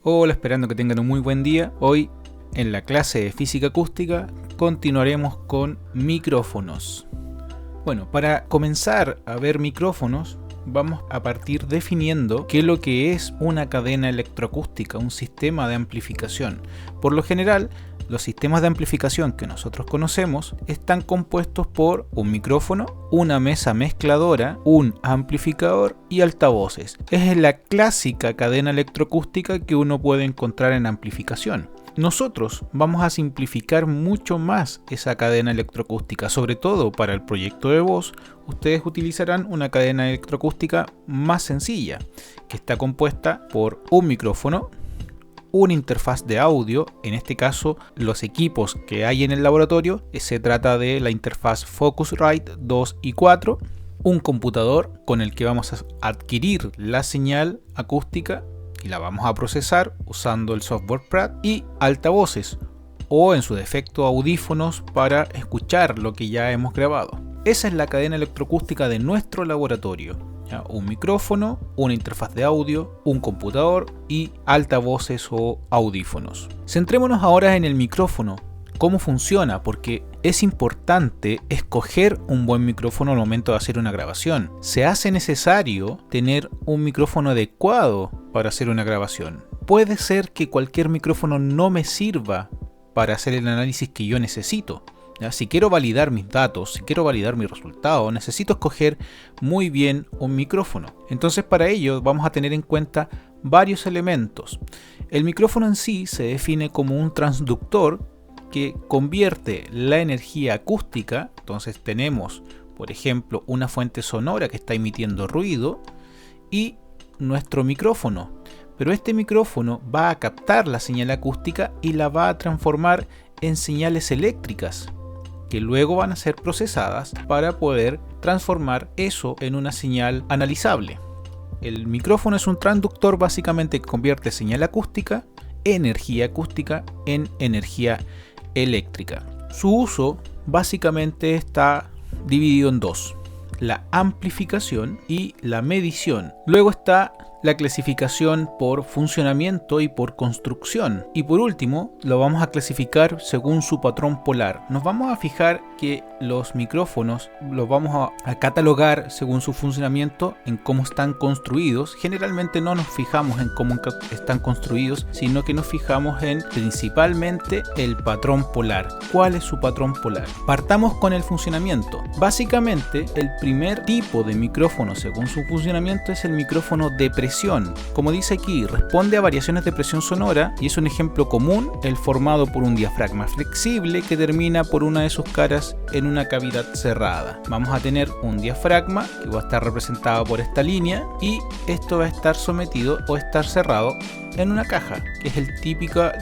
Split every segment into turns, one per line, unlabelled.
Hola, esperando que tengan un muy buen día. Hoy en la clase de física acústica continuaremos con micrófonos. Bueno, para comenzar a ver micrófonos vamos a partir definiendo qué es lo que es una cadena electroacústica, un sistema de amplificación. Por lo general, los sistemas de amplificación que nosotros conocemos están compuestos por un micrófono, una mesa mezcladora, un amplificador y altavoces. Es la clásica cadena electroacústica que uno puede encontrar en amplificación. Nosotros vamos a simplificar mucho más esa cadena electroacústica, sobre todo para el proyecto de voz. Ustedes utilizarán una cadena electroacústica más sencilla, que está compuesta por un micrófono, una interfaz de audio, en este caso los equipos que hay en el laboratorio, se trata de la interfaz Focusrite 2 y 4, un computador con el que vamos a adquirir la señal acústica y la vamos a procesar usando el software Pratt, y altavoces o en su defecto audífonos para escuchar lo que ya hemos grabado. Esa es la cadena electroacústica de nuestro laboratorio. Un micrófono, una interfaz de audio, un computador y altavoces o audífonos. Centrémonos ahora en el micrófono, cómo funciona, porque es importante escoger un buen micrófono al momento de hacer una grabación. Se hace necesario tener un micrófono adecuado para hacer una grabación. Puede ser que cualquier micrófono no me sirva para hacer el análisis que yo necesito. Si quiero validar mis datos, si quiero validar mi resultado, necesito escoger muy bien un micrófono. Entonces, para ello vamos a tener en cuenta varios elementos. El micrófono en sí se define como un transductor que convierte la energía acústica. Entonces tenemos, por ejemplo, una fuente sonora que está emitiendo ruido y nuestro micrófono. Pero este micrófono va a captar la señal acústica y la va a transformar en señales eléctricas, que luego van a ser procesadas para poder transformar eso en una señal analizable. El micrófono es un transductor básicamente que convierte señal acústica, energía acústica, en energía eléctrica. Su uso básicamente está dividido en dos: la amplificación y la medición. Luego está la clasificación por funcionamiento y por construcción. Y por último, lo vamos a clasificar según su patrón polar. Nos vamos a fijar que los micrófonos los vamos a catalogar según su funcionamiento, en cómo están construidos. Generalmente no nos fijamos en cómo están construidos, sino que nos fijamos en principalmente el patrón polar. ¿Cuál es su patrón polar? Partamos con el funcionamiento. Básicamente, el primer tipo de micrófono según su funcionamiento es el micrófono de presión. Como dice aquí, responde a variaciones de presión sonora y es un ejemplo común el formado por un diafragma flexible que termina por una de sus caras en una cavidad cerrada. Vamos a tener un diafragma que va a estar representado por esta línea y esto va a estar sometido o estar cerrado en una caja, que es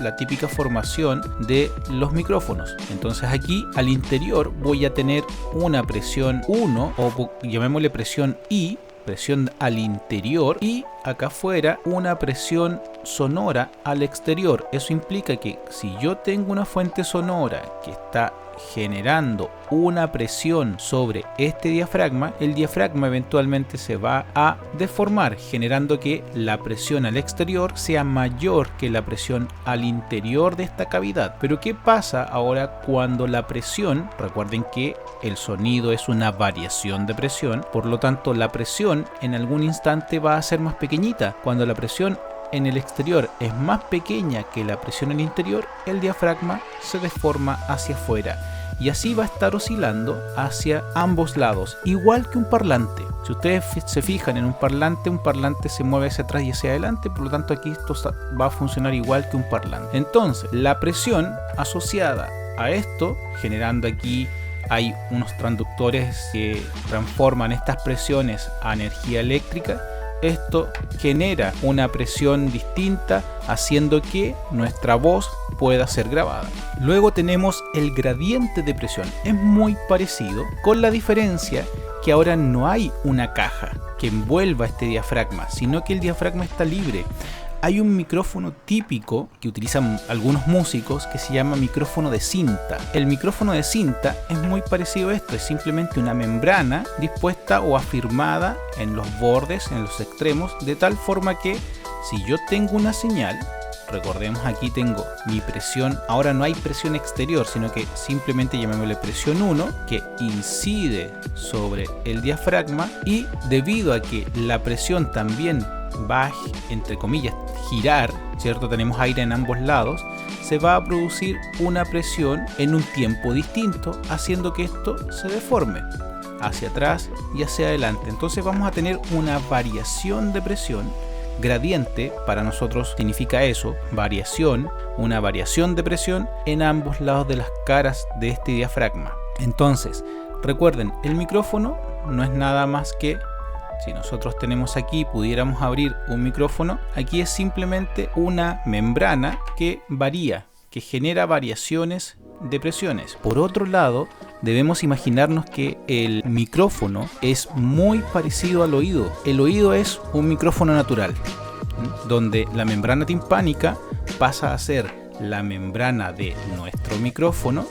la típica formación de los micrófonos. Entonces aquí al interior voy a tener una presión 1 o llamémosle presión I, presión al interior, y acá afuera una presión sonora al exterior. Eso implica que si yo tengo una fuente sonora que está generando una presión sobre este diafragma, el diafragma eventualmente se va a deformar, generando que la presión al exterior sea mayor que la presión al interior de esta cavidad. Pero ¿qué pasa ahora cuando la presión? Recuerden que el sonido es una variación de presión, por lo tanto la presión en algún instante va a ser más pequeñita. Cuando la presión en el exterior es más pequeña que la presión en el interior, el diafragma se deforma hacia afuera y así va a estar oscilando hacia ambos lados, igual que un parlante. Si ustedes se fijan en un parlante se mueve hacia atrás y hacia adelante, por lo tanto aquí esto va a funcionar igual que un parlante. Entonces la presión asociada a esto, generando aquí hay unos transductores que transforman estas presiones a energía eléctrica. Esto genera una presión distinta, haciendo que nuestra voz pueda ser grabada. Luego tenemos el gradiente de presión. Es muy parecido, con la diferencia que ahora no hay una caja que envuelva este diafragma, sino que el diafragma está libre. Hay un micrófono típico que utilizan algunos músicos que se llama micrófono de cinta. El micrófono de cinta es muy parecido a esto, es simplemente una membrana dispuesta o afirmada en los bordes, en los extremos, de tal forma que si yo tengo una señal recordemos, aquí tengo mi presión. Ahora no hay presión exterior, sino que simplemente llamémosle presión 1, que incide sobre el diafragma, y debido a que la presión también va a, entre comillas, girar, ¿cierto? Tenemos aire en ambos lados, se va a producir una presión en un tiempo distinto, haciendo que esto se deforme hacia atrás y hacia adelante. Entonces vamos a tener una variación de presión. Gradiente para nosotros significa eso, variación, una variación de presión en ambos lados de las caras de este diafragma. Entonces, recuerden, el micrófono no es nada más que, si nosotros tenemos aquí, pudiéramos abrir un micrófono, aquí es simplemente una membrana que varía, que genera variaciones de presiones. Por otro lado, debemos imaginarnos que el micrófono es muy parecido al oído. El oído es un micrófono natural, donde la membrana timpánica pasa a ser la membrana de nuestro micrófono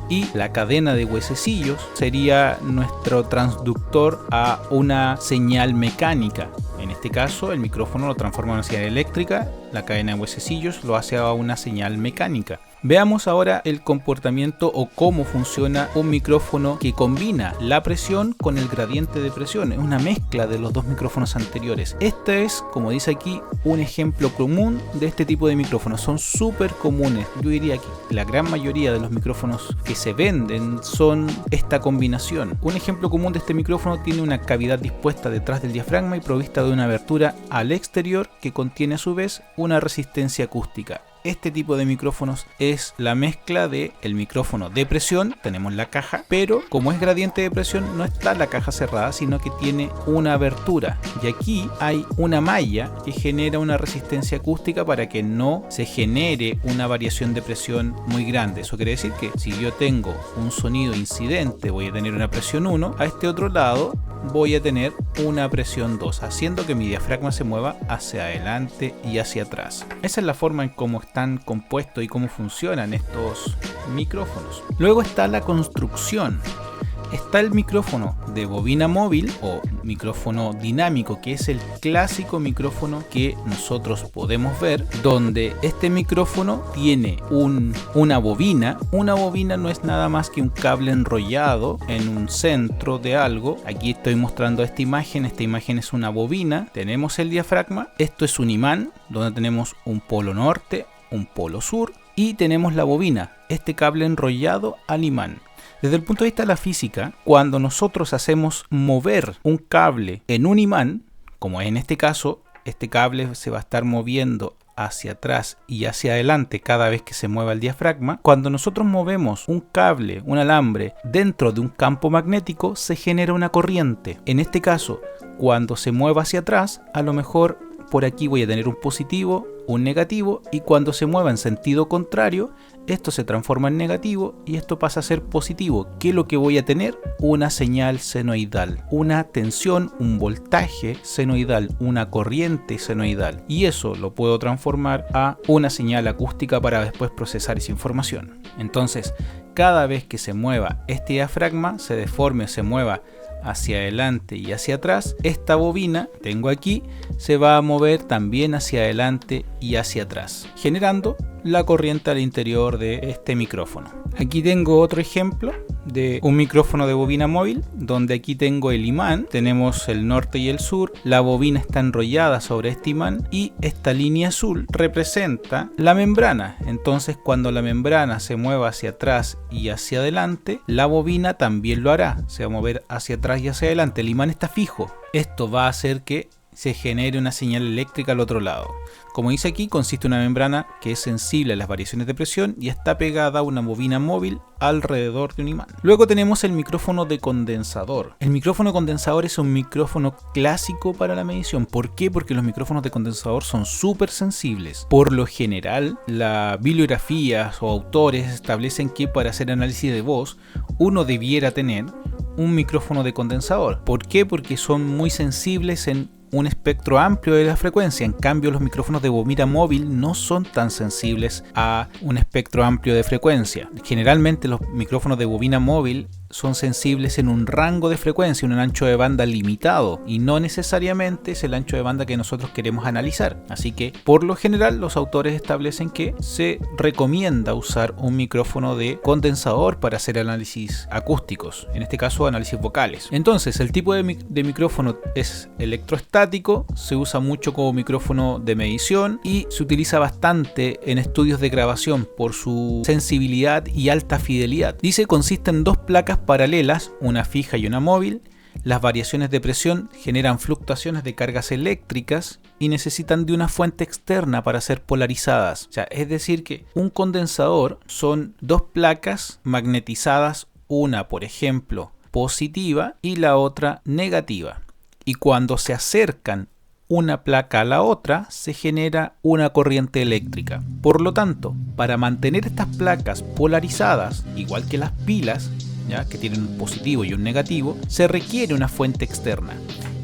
y la cadena de huesecillos sería nuestro transductor a una señal mecánica. En este caso, el micrófono lo transforma en una señal eléctrica, la cadena de huesecillos lo hace a una señal mecánica. Veamos ahora el comportamiento o cómo funciona un micrófono que combina la presión con el gradiente de presión. Es una mezcla de los dos micrófonos anteriores. Este es, como dice aquí, un ejemplo común de este tipo de micrófonos. Son súper comunes. Yo diría que la gran mayoría de los micrófonos que se venden son esta combinación. Un ejemplo común de este micrófono tiene una cavidad dispuesta detrás del diafragma y provista de una abertura al exterior que contiene a su vez una resistencia acústica. Este tipo de micrófonos es la mezcla de el micrófono de presión, tenemos la caja, pero como es gradiente de presión no está la caja cerrada, sino que tiene una abertura. Y aquí hay una malla que genera una resistencia acústica para que no se genere una variación de presión muy grande. Eso quiere decir que si yo tengo un sonido incidente, voy a tener una presión 1, a este otro lado voy a tener una presión 2, haciendo que mi diafragma se mueva hacia adelante y hacia atrás. Esa es la forma en cómo están compuestos y cómo funcionan estos micrófonos. Luego está la construcción. Está el micrófono de bobina móvil o micrófono dinámico, que es el clásico micrófono que nosotros podemos ver, donde este micrófono tiene una bobina. Una bobina no es nada más que un cable enrollado en un centro de algo. Aquí estoy mostrando esta imagen es una bobina. Tenemos el diafragma, esto es un imán, donde tenemos un polo norte, un polo sur, y tenemos la bobina, este cable enrollado al imán. Desde el punto de vista de la física, cuando nosotros hacemos mover un cable en un imán, como en este caso, este cable se va a estar moviendo hacia atrás y hacia adelante cada vez que se mueva el diafragma. Cuando nosotros movemos un cable, un alambre, dentro de un campo magnético, se genera una corriente. En este caso, cuando se mueva hacia atrás, a lo mejor por aquí voy a tener un positivo, un negativo, y cuando se mueva en sentido contrario, esto se transforma en negativo y esto pasa a ser positivo. ¿Qué es lo que voy a tener? Una señal senoidal, una tensión, un voltaje senoidal, una corriente senoidal, y eso lo puedo transformar a una señal acústica para después procesar esa información. Entonces, cada vez que se mueva este diafragma, se deforme o se mueva hacia adelante y hacia atrás, esta bobina, tengo aquí, se va a mover también hacia adelante y hacia atrás, generando la corriente al interior de este micrófono. Aquí tengo otro ejemplo de un micrófono de bobina móvil, donde aquí tengo el imán, tenemos el norte y el sur, la bobina está enrollada sobre este imán y esta línea azul representa la membrana. Entonces, cuando la membrana se mueva hacia atrás y hacia adelante, la bobina también lo hará, se va a mover hacia atrás y hacia adelante. El imán está fijo, esto va a hacer que se genere una señal eléctrica al otro lado. Como dice aquí, consiste en una membrana que es sensible a las variaciones de presión y está pegada a una bobina móvil alrededor de un imán. Luego tenemos el micrófono de condensador. El micrófono condensador es un micrófono clásico para la medición. ¿Por qué? Porque los micrófonos de condensador son súper sensibles. Por lo general, las bibliografías o autores establecen que para hacer análisis de voz, uno debiera tener un micrófono de condensador. ¿Por qué? Porque son muy sensibles en un espectro amplio de la frecuencia. En cambio, los micrófonos de bobina móvil no son tan sensibles a un espectro amplio de frecuencia. Generalmente los micrófonos de bobina móvil son sensibles en un rango de frecuencia, un ancho de banda limitado, y no necesariamente es el ancho de banda que nosotros queremos analizar. Así que por lo general los autores establecen que se recomienda usar un micrófono de condensador para hacer análisis acústicos, en este caso análisis vocales. Entonces el tipo de micrófono es electrostático, se usa mucho como micrófono de medición y se utiliza bastante en estudios de grabación por su sensibilidad y alta fidelidad. Dice consiste en dos placas paralelas, una fija y una móvil. Las variaciones de presión generan fluctuaciones de cargas eléctricas y necesitan de una fuente externa para ser polarizadas. O sea, es decir que un condensador son dos placas magnetizadas, una por ejemplo positiva y la otra negativa. Y cuando se acercan una placa a la otra, se genera una corriente eléctrica. Por lo tanto, para mantener estas placas polarizadas, igual que las pilas, ¿ya?, que tienen un positivo y un negativo, se requiere una fuente externa.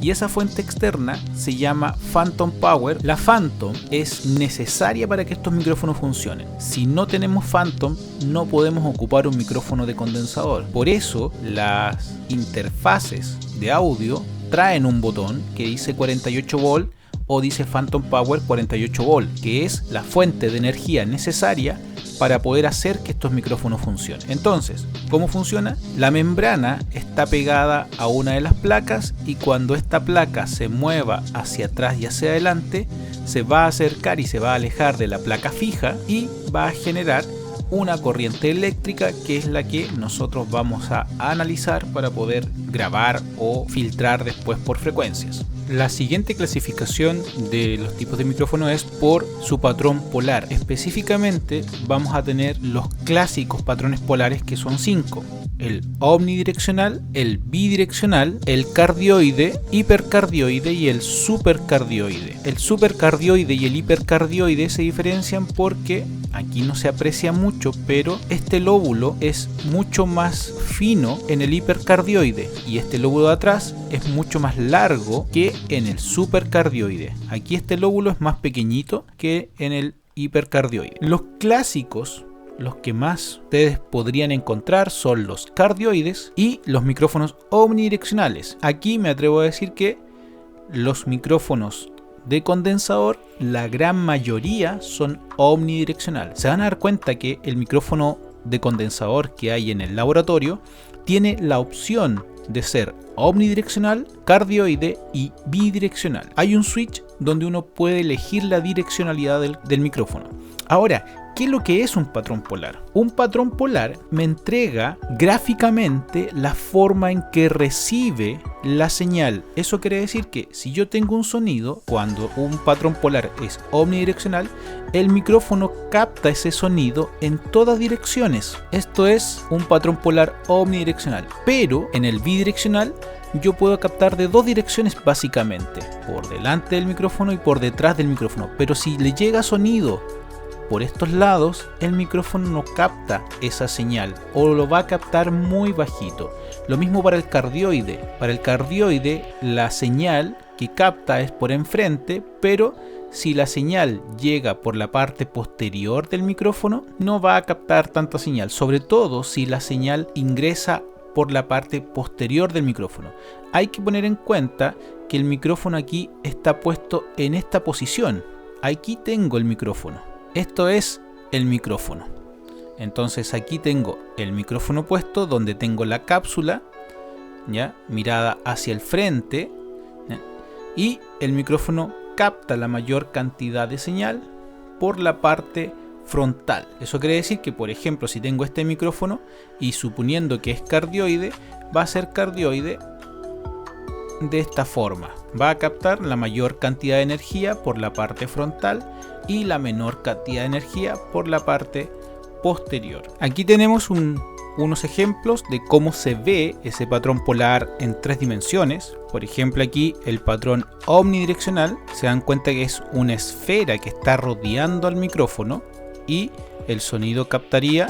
Y esa fuente externa se llama Phantom Power. La Phantom es necesaria para que estos micrófonos funcionen. Si no tenemos Phantom, no podemos ocupar un micrófono de condensador. Por eso, las interfaces de audio traen un botón que dice 48 volt o dice Phantom Power 48 volt, que es la fuente de energía necesaria para poder hacer que estos micrófonos funcionen. Entonces, ¿cómo funciona? La membrana está pegada a una de las placas y cuando esta placa se mueva hacia atrás y hacia adelante, se va a acercar y se va a alejar de la placa fija y va a generar una corriente eléctrica que es la que nosotros vamos a analizar para poder grabar o filtrar después por frecuencias. La siguiente clasificación de los tipos de micrófono es por su patrón polar. Específicamente vamos a tener los clásicos patrones polares, que son 5. El omnidireccional, el bidireccional, el cardioide, hipercardioide y el supercardioide. El supercardioide y el hipercardioide se diferencian porque aquí no se aprecia mucho, pero este lóbulo es mucho más fino en el hipercardioide y este lóbulo de atrás es mucho más largo que en el supercardioide. Aquí este lóbulo es más pequeñito que en el hipercardioide. Los clásicos, los que más ustedes podrían encontrar, son los cardioides y los micrófonos omnidireccionales. Aquí me atrevo a decir que los micrófonos de condensador, la gran mayoría son omnidireccional. Se van a dar cuenta que el micrófono de condensador que hay en el laboratorio tiene la opción de ser omnidireccional, cardioide y bidireccional. Hay un switch donde uno puede elegir la direccionalidad del micrófono. Ahora, ¿qué es lo que es un patrón polar? Un patrón polar me entrega gráficamente la forma en que recibe la señal. Eso quiere decir que si yo tengo un sonido, cuando un patrón polar es omnidireccional, el micrófono capta ese sonido en todas direcciones. Esto es un patrón polar omnidireccional. Pero en el bidireccional yo puedo captar de dos direcciones básicamente, por delante del micrófono y por detrás del micrófono. Pero si le llega sonido por estos lados, el micrófono no capta esa señal o lo va a captar muy bajito. Lo mismo para el cardioide. Para el cardioide la señal que capta es por enfrente, pero si la señal llega por la parte posterior del micrófono no va a captar tanta señal, sobre todo si la señal ingresa por la parte posterior del micrófono. Hay que poner en cuenta que el micrófono aquí está puesto en esta posición. Aquí tengo el micrófono. Esto es el micrófono. Entonces aquí tengo el micrófono puesto donde tengo la cápsula, ¿ya?, mirada hacia el frente, ¿ya?, y el micrófono capta la mayor cantidad de señal por la parte frontal. Eso quiere decir que, por ejemplo, si tengo este micrófono y suponiendo que es cardioide, va a ser cardioide de esta forma. Va a captar la mayor cantidad de energía por la parte frontal y la menor cantidad de energía por la parte posterior. Aquí tenemos unos ejemplos de cómo se ve ese patrón polar en 3 dimensiones. Por ejemplo, aquí el patrón omnidireccional, se dan cuenta que es una esfera que está rodeando al micrófono y el sonido captaría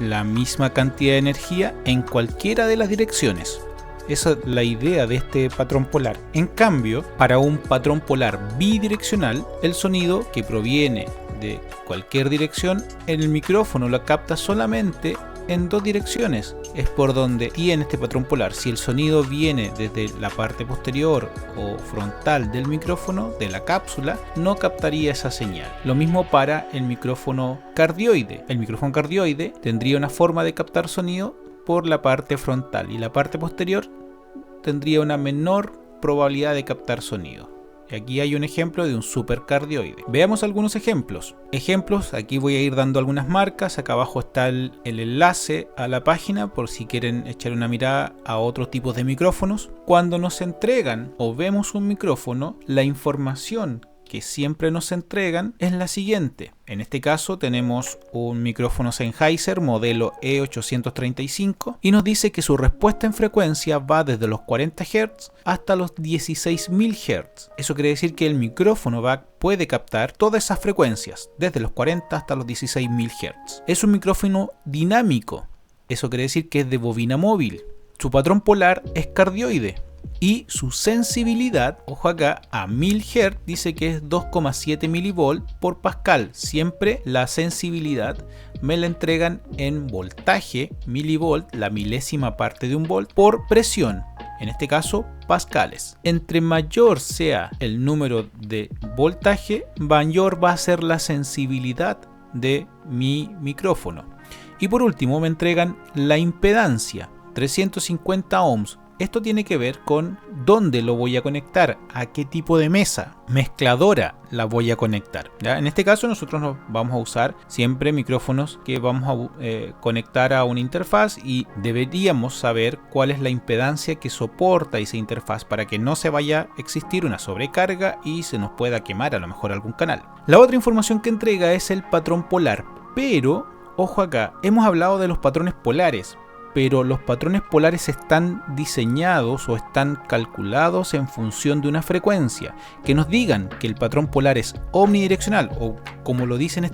la misma cantidad de energía en cualquiera de las direcciones. Esa es la idea de este patrón polar. En cambio, para un patrón polar bidireccional, el sonido que proviene de cualquier dirección, en el micrófono lo capta solamente en dos direcciones. Es por donde tiene este patrón polar. Si el sonido viene desde la parte posterior o frontal del micrófono, de la cápsula, no captaría esa señal. Lo mismo para el micrófono cardioide. El micrófono cardioide tendría una forma de captar sonido por la parte frontal y la parte posterior tendría una menor probabilidad de captar sonido. Aquí hay un ejemplo de un supercardioide. Veamos algunos ejemplos. Aquí voy a ir dando algunas marcas. Acá abajo está el enlace a la página por si quieren echar una mirada a otros tipos de micrófonos. Cuando nos entregan o vemos un micrófono, la información que siempre nos entregan es la siguiente. En este caso tenemos un micrófono Sennheiser modelo E835 y nos dice que su respuesta en frecuencia va desde los 40 Hz hasta los 16.000 Hz. Eso quiere decir que el micrófono puede captar todas esas frecuencias, desde los 40 hasta los 16.000 Hz. Es un micrófono dinámico. Eso quiere decir que es de bobina móvil. Su patrón polar es cardioide. Y su sensibilidad, ojo acá, a 1000 Hz dice que es 2,7 mV por pascal. Siempre la sensibilidad me la entregan en voltaje, milivolt, la milésima parte de un volt, por presión. En este caso, pascales. Entre mayor sea el número de voltaje, mayor va a ser la sensibilidad de mi micrófono. Y por último me entregan la impedancia, 350 ohms. Esto tiene que ver con dónde lo voy a conectar, a qué tipo de mesa mezcladora la voy a conectar. ¿Ya? En este caso nosotros vamos a usar siempre micrófonos que vamos a conectar a una interfaz y deberíamos saber cuál es la impedancia que soporta esa interfaz para que no se vaya a existir una sobrecarga y se nos pueda quemar a lo mejor algún canal. La otra información que entrega es el patrón polar, pero ojo acá, hemos hablado de los patrones polares. Pero los patrones polares están diseñados o están calculados en función de una frecuencia. Que nos digan que el patrón polar es omnidireccional o como lo dice en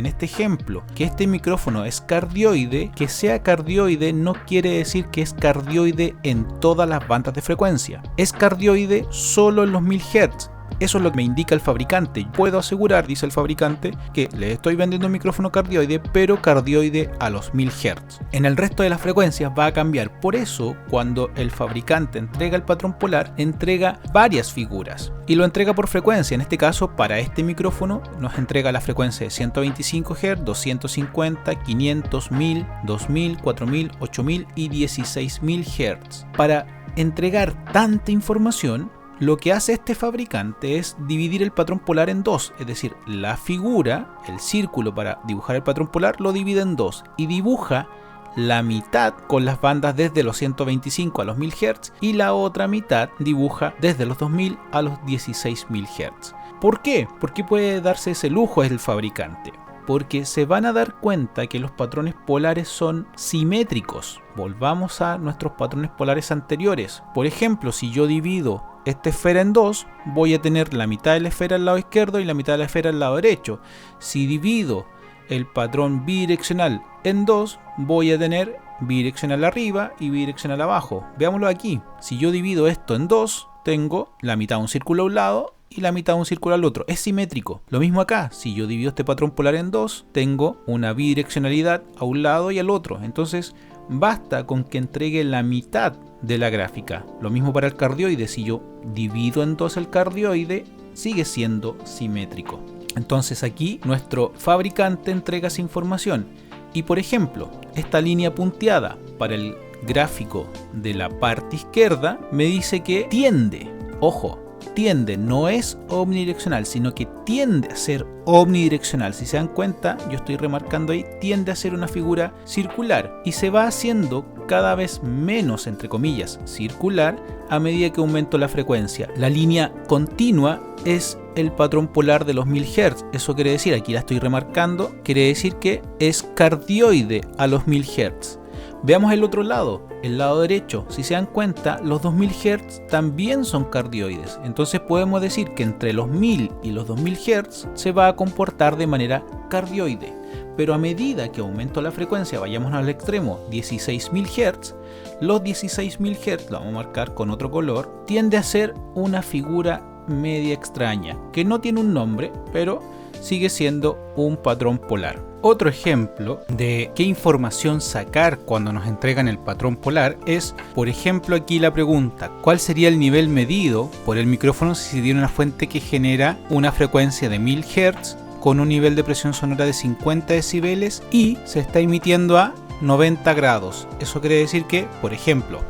este ejemplo, que este micrófono es cardioide. Que sea cardioide no quiere decir que es cardioide en todas las bandas de frecuencia. Es cardioide solo en los 1000 Hz. Eso es lo que me indica el fabricante. Puedo asegurar, dice el fabricante, que le estoy vendiendo un micrófono cardioide, pero cardioide a los 1000 Hz. En el resto de las frecuencias va a cambiar. Por eso, cuando el fabricante entrega el patrón polar, entrega varias figuras. Y lo entrega por frecuencia. En este caso, para este micrófono, nos entrega la frecuencia de 125 Hz, 250, 500, 1000, 2000, 4000, 8000 y 16000 Hz. Para entregar tanta información, lo que hace este fabricante es dividir el patrón polar en dos, es decir, la figura, el círculo para dibujar el patrón polar, lo divide en dos y dibuja la mitad con las bandas desde los 125 a los 1000 Hz y la otra mitad dibuja desde los 2000 a los 16000 Hz. ¿Por qué? ¿Por qué puede darse ese lujo el fabricante? Porque se van a dar cuenta que los patrones polares son simétricos. Volvamos a nuestros patrones polares anteriores. Por ejemplo, si yo divido esta esfera en dos, voy a tener la mitad de la esfera al lado izquierdo y la mitad de la esfera al lado derecho. Si divido el patrón bidireccional en dos, voy a tener bidireccional arriba y bidireccional abajo. Veámoslo aquí. Si yo divido esto en dos, tengo la mitad de un círculo a un lado y la mitad de un círculo al otro. Es simétrico. Lo mismo acá. Si yo divido este patrón polar en dos, tengo una bidireccionalidad a un lado y al otro. Entonces, basta con que entregue la mitad de la gráfica. Lo mismo para el cardioide. Si yo divido en dos el cardioide, sigue siendo simétrico. Entonces aquí nuestro fabricante entrega esa información. Y por ejemplo, esta línea punteada para el gráfico de la parte izquierda me dice que tiende, ojo, tiende, no es omnidireccional, sino que tiende a ser omnidireccional. Si se dan cuenta, yo estoy remarcando ahí, tiende a ser una figura circular y se va haciendo cada vez menos, entre comillas, circular a medida que aumento la frecuencia. La línea continua es el patrón polar de los 1000 Hz. Eso quiere decir, aquí la estoy remarcando, quiere decir que es cardioide a los 1000 Hz. Veamos el otro lado, el lado derecho. Si se dan cuenta, los 2000 Hz también son cardioides. Entonces podemos decir que entre los 1000 y los 2000 Hz se va a comportar de manera cardioide. Pero a medida que aumento la frecuencia, vayamos al extremo, 16000 Hz, los 16000 Hz, lo vamos a marcar con otro color, tiende a ser una figura media extraña, que no tiene un nombre, pero sigue siendo un patrón polar. Otro ejemplo de qué información sacar cuando nos entregan el patrón polar es, por ejemplo, aquí la pregunta: ¿cuál sería el nivel medido por el micrófono si se tiene una fuente que genera una frecuencia de 1000 Hz con un nivel de presión sonora de 50 decibeles y se está emitiendo a 90 grados? Eso quiere decir que, por ejemplo,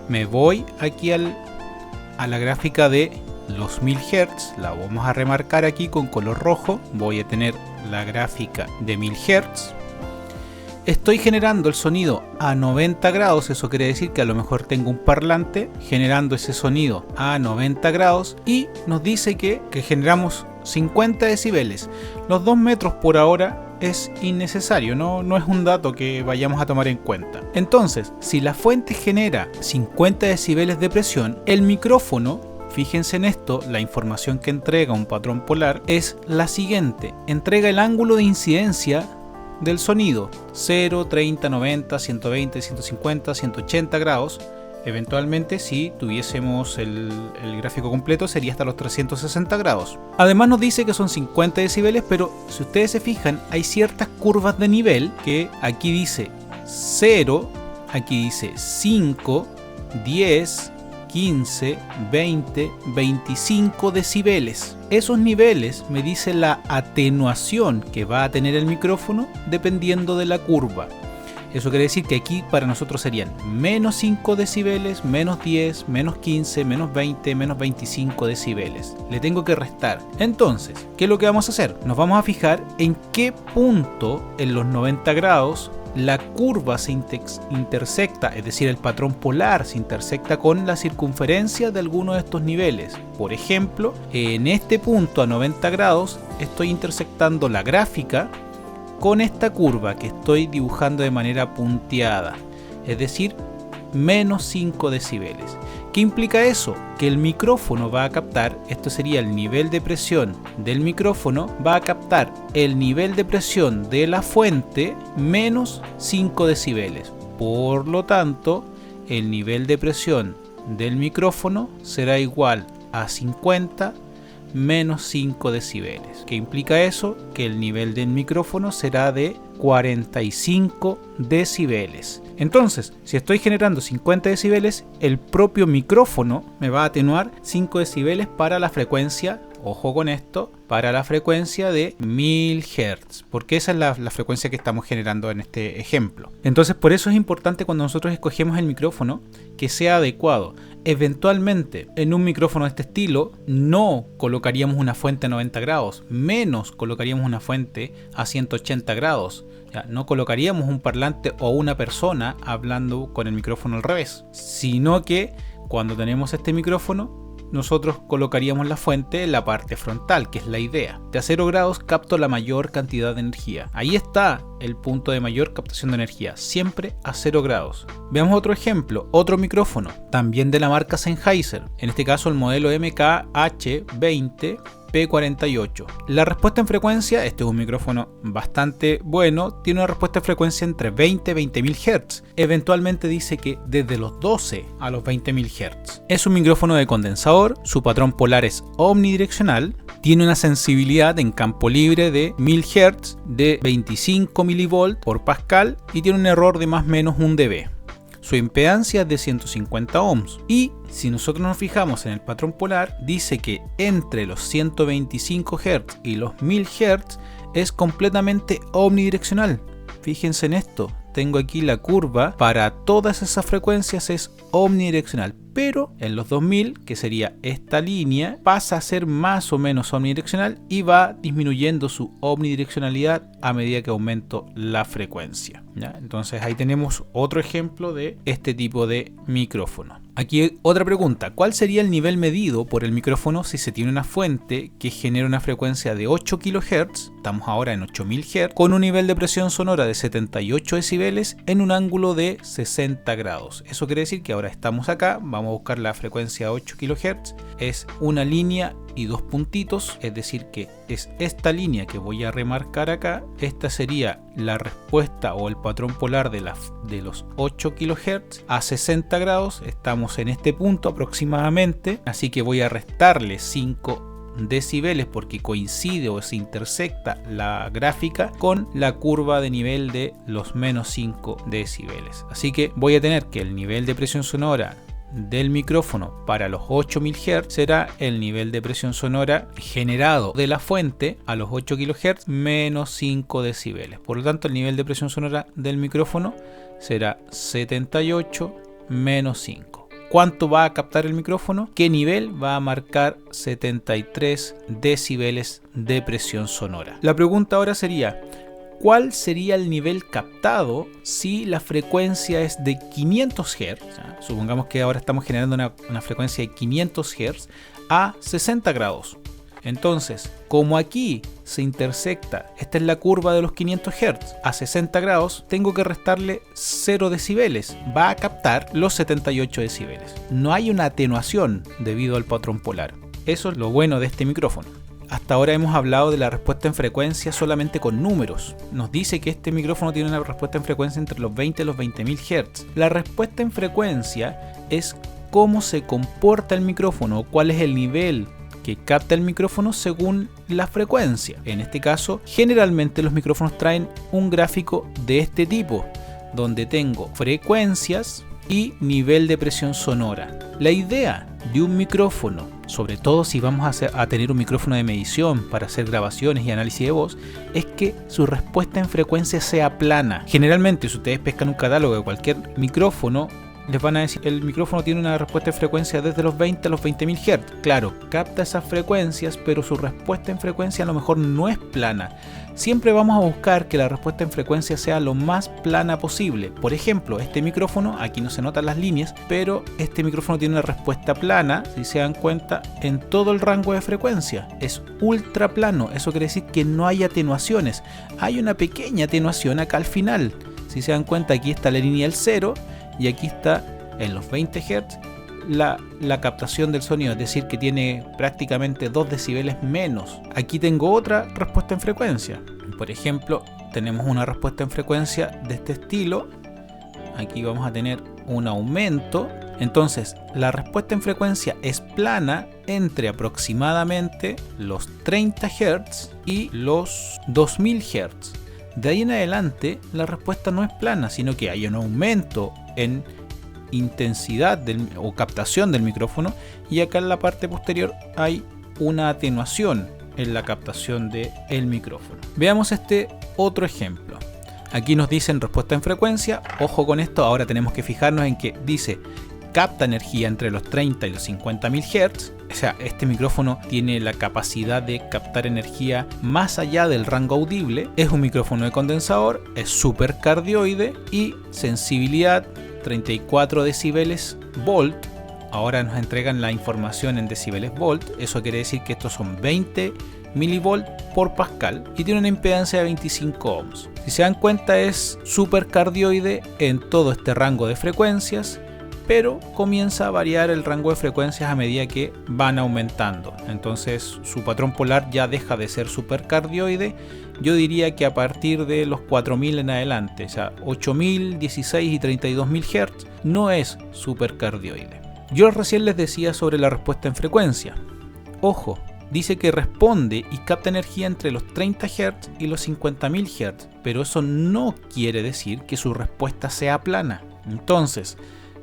me voy aquí a la gráfica de los 1000 Hz, la vamos a remarcar aquí con color rojo. Voy a tener la gráfica de 1000 Hz. Estoy generando el sonido a 90 grados, eso quiere decir que a lo mejor tengo un parlante generando ese sonido a 90 grados y nos dice que generamos 50 decibeles. Los 2 metros por hora es innecesario, no es un dato que vayamos a tomar en cuenta. Entonces, si la fuente genera 50 decibeles de presión, el micrófono, fíjense en esto, la información que entrega un patrón polar es la siguiente: entrega el ángulo de incidencia del sonido 0, 30, 90, 120, 150, 180 grados. Eventualmente, si tuviésemos el gráfico completo, sería hasta los 360 grados. Además nos dice que son 50 decibeles, pero si ustedes se fijan, hay ciertas curvas de nivel que aquí dice 0, aquí dice 5, 10, 15, 20, 25 decibeles. Esos niveles me dicen la atenuación que va a tener el micrófono dependiendo de la curva. Eso quiere decir que aquí para nosotros serían menos 5 decibeles, menos 10, menos 15, menos 20, menos 25 decibeles. Le tengo que restar. Entonces, ¿qué es lo que vamos a hacer? Nos vamos a fijar en qué punto en los 90 grados la curva se intersecta, es decir, el patrón polar se intersecta con la circunferencia de alguno de estos niveles. Por ejemplo, en este punto a 90 grados estoy intersectando la gráfica con esta curva que estoy dibujando de manera punteada, es decir, menos 5 decibeles. ¿Qué implica eso? Que el micrófono va a captar, esto sería el nivel de presión del micrófono, va a captar el nivel de presión de la fuente menos 5 decibeles. Por lo tanto, el nivel de presión del micrófono será igual a 50 menos 5 decibeles. ¿Qué implica eso? Que el nivel del micrófono será de 45 decibeles. Entonces, si estoy generando 50 decibeles, el propio micrófono me va a atenuar 5 decibeles para la frecuencia, ojo con esto, para la frecuencia de 1000 Hz, porque esa es la frecuencia que estamos generando en este ejemplo. Entonces, por eso es importante cuando nosotros escogemos el micrófono que sea adecuado. Eventualmente, en un micrófono de este estilo, no colocaríamos una fuente a 90 grados, menos colocaríamos una fuente a 180 grados. No colocaríamos un parlante o una persona hablando con el micrófono al revés, sino que cuando tenemos este micrófono, nosotros colocaríamos la fuente en la parte frontal, que es la idea. De a 0 grados capto la mayor cantidad de energía. Ahí está el punto de mayor captación de energía, siempre a 0 grados. Veamos otro ejemplo, otro micrófono, también de la marca Sennheiser, en este caso el modelo MKH20 P48. La respuesta en frecuencia, este es un micrófono bastante bueno, tiene una respuesta en frecuencia entre 20 y 20.000 Hz. Eventualmente dice que desde los 12 a los 20.000 Hz. Es un micrófono de condensador, su patrón polar es omnidireccional, tiene una sensibilidad en campo libre de 1000 Hz de 25 mV por pascal y tiene un error de más o menos 1 dB. Su impedancia es de 150 ohms y si nosotros nos fijamos en el patrón polar dice que entre los 125 Hz y los 1000 Hz es completamente omnidireccional. Fíjense en esto, tengo aquí la curva para todas esas frecuencias es omnidireccional, pero en los 2000, que sería esta línea, pasa a ser más o menos omnidireccional y va disminuyendo su omnidireccionalidad a medida que aumento la frecuencia. ¿Ya? Entonces ahí tenemos otro ejemplo de este tipo de micrófono. Aquí otra pregunta, ¿cuál sería el nivel medido por el micrófono si se tiene una fuente que genera una frecuencia de 8 kHz, estamos ahora en 8000 Hz, con un nivel de presión sonora de 78 decibeles en un ángulo de 60 grados? Eso quiere decir que ahora estamos acá, vamos a buscar la frecuencia 8 kHz, es una línea y dos puntitos, es decir que es esta línea que voy a remarcar acá. Esta sería la respuesta o el patrón polar de los 8 kHz a 60 grados, estamos en este punto aproximadamente, así que voy a restarle 5 decibeles porque coincide o se intersecta la gráfica con la curva de nivel de los menos 5 decibeles. Así que voy a tener que el nivel de presión sonora del micrófono para los 8000 Hz será el nivel de presión sonora generado de la fuente a los 8 kHz menos 5 decibeles. Por lo tanto, el nivel de presión sonora del micrófono será 78 menos 5. ¿Cuánto va a captar el micrófono? ¿Qué nivel va a marcar 73 decibeles de presión sonora? La pregunta ahora sería: ¿cuál sería el nivel captado si la frecuencia es de 500 Hz? Supongamos que ahora estamos generando una frecuencia de 500 Hz a 60 grados. Entonces, como aquí se intersecta, esta es la curva de los 500 Hz, a 60 grados, tengo que restarle 0 decibeles. Va a captar los 78 decibeles. No hay una atenuación debido al patrón polar. Eso es lo bueno de este micrófono. Hasta ahora hemos hablado de la respuesta en frecuencia solamente con números. Nos dice que este micrófono tiene una respuesta en frecuencia entre los 20 y los 20.000 Hz. La respuesta en frecuencia es cómo se comporta el micrófono, cuál es el nivel que capta el micrófono según la frecuencia. En este caso, generalmente los micrófonos traen un gráfico de este tipo, donde tengo frecuencias y nivel de presión sonora. La idea de un micrófono, sobre todo si vamos a tener un micrófono de medición para hacer grabaciones y análisis de voz, es que su respuesta en frecuencia sea plana. Generalmente, si ustedes pescan un catálogo de cualquier micrófono, les van a decir el micrófono tiene una respuesta en frecuencia desde los 20 a los 20.000 Hz. Claro, capta esas frecuencias, pero su respuesta en frecuencia a lo mejor no es plana. Siempre vamos a buscar que la respuesta en frecuencia sea lo más plana posible. Por ejemplo, este micrófono, aquí no se notan las líneas, pero este micrófono tiene una respuesta plana, si se dan cuenta, en todo el rango de frecuencia. Es ultra plano, eso quiere decir que no hay atenuaciones. Hay una pequeña atenuación acá al final. Si se dan cuenta, aquí está la línea del 0 y aquí está en los 20 Hz la captación del sonido, es decir, que tiene prácticamente 2 decibeles menos. Aquí tengo otra respuesta en frecuencia. Por ejemplo, tenemos una respuesta en frecuencia de este estilo. Aquí vamos a tener un aumento. Entonces, la respuesta en frecuencia es plana entre aproximadamente los 30 Hz y los 2000 Hz. De ahí en adelante, la respuesta no es plana, sino que hay un aumento en intensidad o captación del micrófono, y acá en la parte posterior hay una atenuación en la captación del micrófono. Veamos este otro ejemplo. Aquí nos dicen respuesta en frecuencia. Ojo con esto, ahora tenemos que fijarnos en que dice capta energía entre los 30 y los 50.000 Hz. O sea, este micrófono tiene la capacidad de captar energía más allá del rango audible. Es un micrófono de condensador, es supercardioide y sensibilidad 34 decibeles volt. Ahora nos entregan la información en decibeles volt. Eso quiere decir que estos son 20 milivolt por pascal y tiene una impedancia de 25 ohms. Si se dan cuenta, es supercardioide en todo este rango de frecuencias, pero comienza a variar el rango de frecuencias a medida que van aumentando. Entonces su patrón polar ya deja de ser supercardioide. Yo diría que a partir de los 4000 en adelante, o sea, 8000, 16 y 32000 Hz, no es supercardioide. Yo recién les decía sobre la respuesta en frecuencia. Ojo, dice que responde y capta energía entre los 30 Hz y los 50.000 Hz, pero eso no quiere decir que su respuesta sea plana. Entonces,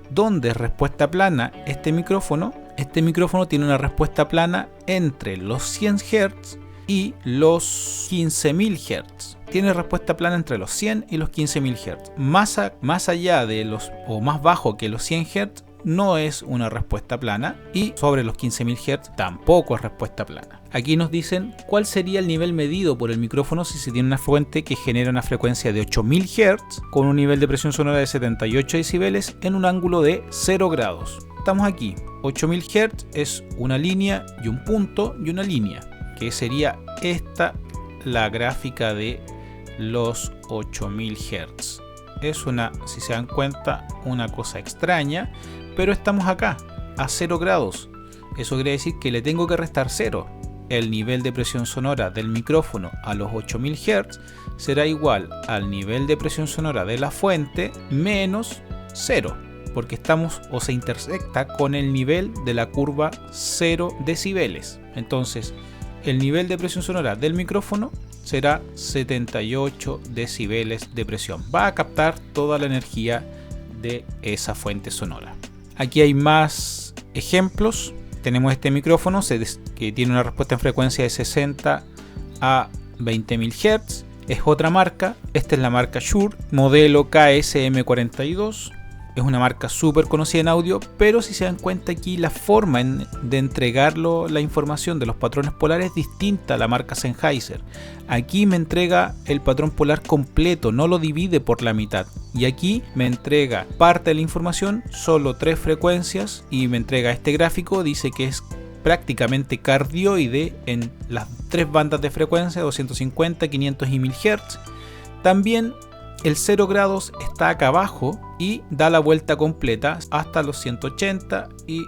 ¿dónde es respuesta plana este micrófono? Este micrófono tiene una respuesta plana entre los 100 Hz y los 15.000 Hz. Tiene respuesta plana entre los 100 y los 15.000 Hz. Más allá de los, o más bajo que los 100 Hz, no es una respuesta plana, y sobre los 15.000 Hz tampoco es respuesta plana. Aquí nos dicen cuál sería el nivel medido por el micrófono si se tiene una fuente que genera una frecuencia de 8000 Hz con un nivel de presión sonora de 78 decibeles en un ángulo de 0 grados. Estamos aquí, 8000 Hz es una línea y un punto y una línea, que sería esta la gráfica de los 8000 Hz. Es una, si se dan cuenta, una cosa extraña, pero estamos acá, a 0 grados. Eso quiere decir que le tengo que restar 0. El nivel de presión sonora del micrófono a los 8000 Hz será igual al nivel de presión sonora de la fuente menos 0. porque estamos o se intersecta con el nivel de la curva 0 decibeles. Entonces, el nivel de presión sonora del micrófono será 78 decibeles de presión. Va a captar toda la energía de esa fuente sonora. Aquí hay más ejemplos. Tenemos este micrófono que tiene una respuesta en frecuencia de 60 a 20.000 Hz. Es otra marca. Esta es la marca Shure, modelo KSM42. Es una marca súper conocida en audio, pero si se dan cuenta aquí la forma de entregar la información de los patrones polares es distinta a la marca Sennheiser. Aquí me entrega el patrón polar completo, no lo divide por la mitad. Y aquí me entrega parte de la información, solo 3 frecuencias, y me entrega este gráfico, dice que es prácticamente cardioide en las 3 bandas de frecuencia, 250, 500 y 1000 Hz. También el 0 grados está acá abajo y da la vuelta completa hasta los 180 y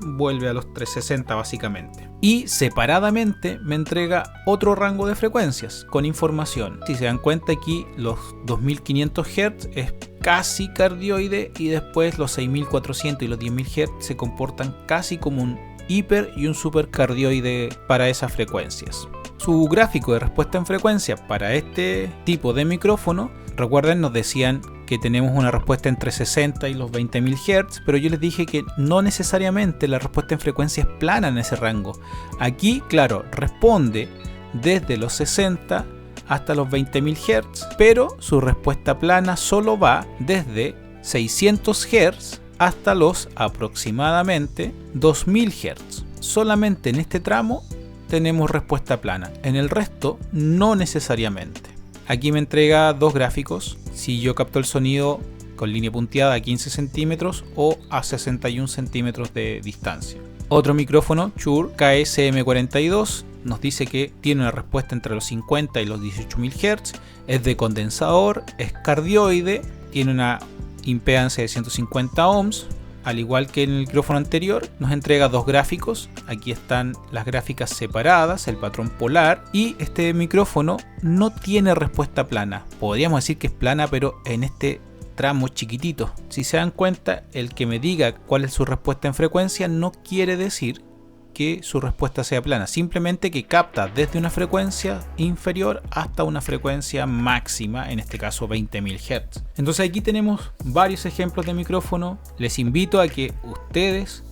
vuelve a los 360 básicamente. Y separadamente me entrega otro rango de frecuencias con información. Si se dan cuenta aquí los 2500 Hz es casi cardioide y después los 6400 y los 10000 Hz se comportan casi como un hiper y un super cardioide para esas frecuencias. Su gráfico de respuesta en frecuencia para este tipo de micrófono, recuerden, nos decían que tenemos una respuesta entre 60 y los 20.000 Hz, pero yo les dije que no necesariamente la respuesta en frecuencia es plana en ese rango. Aquí, claro, responde desde los 60 hasta los 20.000 Hz, pero su respuesta plana solo va desde 600 Hz hasta los aproximadamente 2000 Hz. Solamente en este tramo tenemos respuesta plana, en el resto no necesariamente. Aquí me entrega 2 gráficos, si yo capto el sonido con línea punteada a 15 centímetros o a 61 centímetros de distancia. Otro micrófono, Shure KSM42, nos dice que tiene una respuesta entre los 50 y los 18.000 Hz, es de condensador, es cardioide, tiene una impedancia de 150 ohms. Al igual que en el micrófono anterior, nos entrega 2 gráficos. Aquí están las gráficas separadas, el patrón polar, y este micrófono no tiene respuesta plana. Podríamos decir que es plana, pero en este tramo chiquitito. Si se dan cuenta, el que me diga cuál es su respuesta en frecuencia no quiere decir que su respuesta sea plana, simplemente que capta desde una frecuencia inferior hasta una frecuencia máxima, en este caso 20.000 Hz. Entonces aquí tenemos varios ejemplos de micrófono. Les invito a que ustedes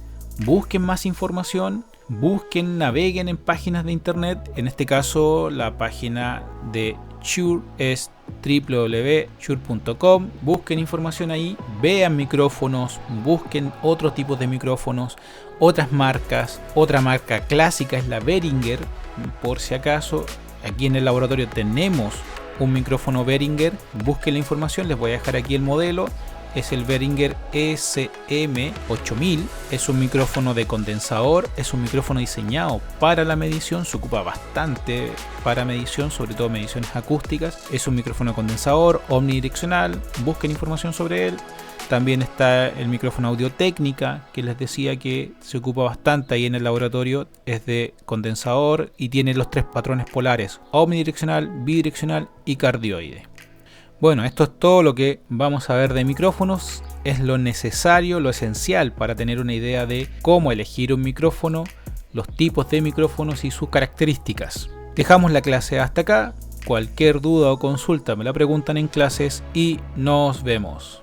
busquen más información, naveguen en páginas de internet. En este caso la página de Shure es www.shure.com. Busquen información ahí, vean micrófonos, busquen otros tipos de micrófonos, otras marcas. Otra marca clásica es la Behringer, por si acaso. Aquí en el laboratorio tenemos un micrófono Behringer. Busquen la información, les voy a dejar aquí el modelo. Es el Behringer SM8000, es un micrófono de condensador, es un micrófono diseñado para la medición, se ocupa bastante para medición, sobre todo mediciones acústicas. Es un micrófono de condensador omnidireccional, busquen información sobre él. También está el micrófono Audio-Técnica, que les decía que se ocupa bastante ahí en el laboratorio, es de condensador y tiene los 3 patrones polares: omnidireccional, bidireccional y cardioide. Bueno, esto es todo lo que vamos a ver de micrófonos. Es lo necesario, lo esencial para tener una idea de cómo elegir un micrófono, los tipos de micrófonos y sus características. Dejamos la clase hasta acá. Cualquier duda o consulta me la preguntan en clases y nos vemos.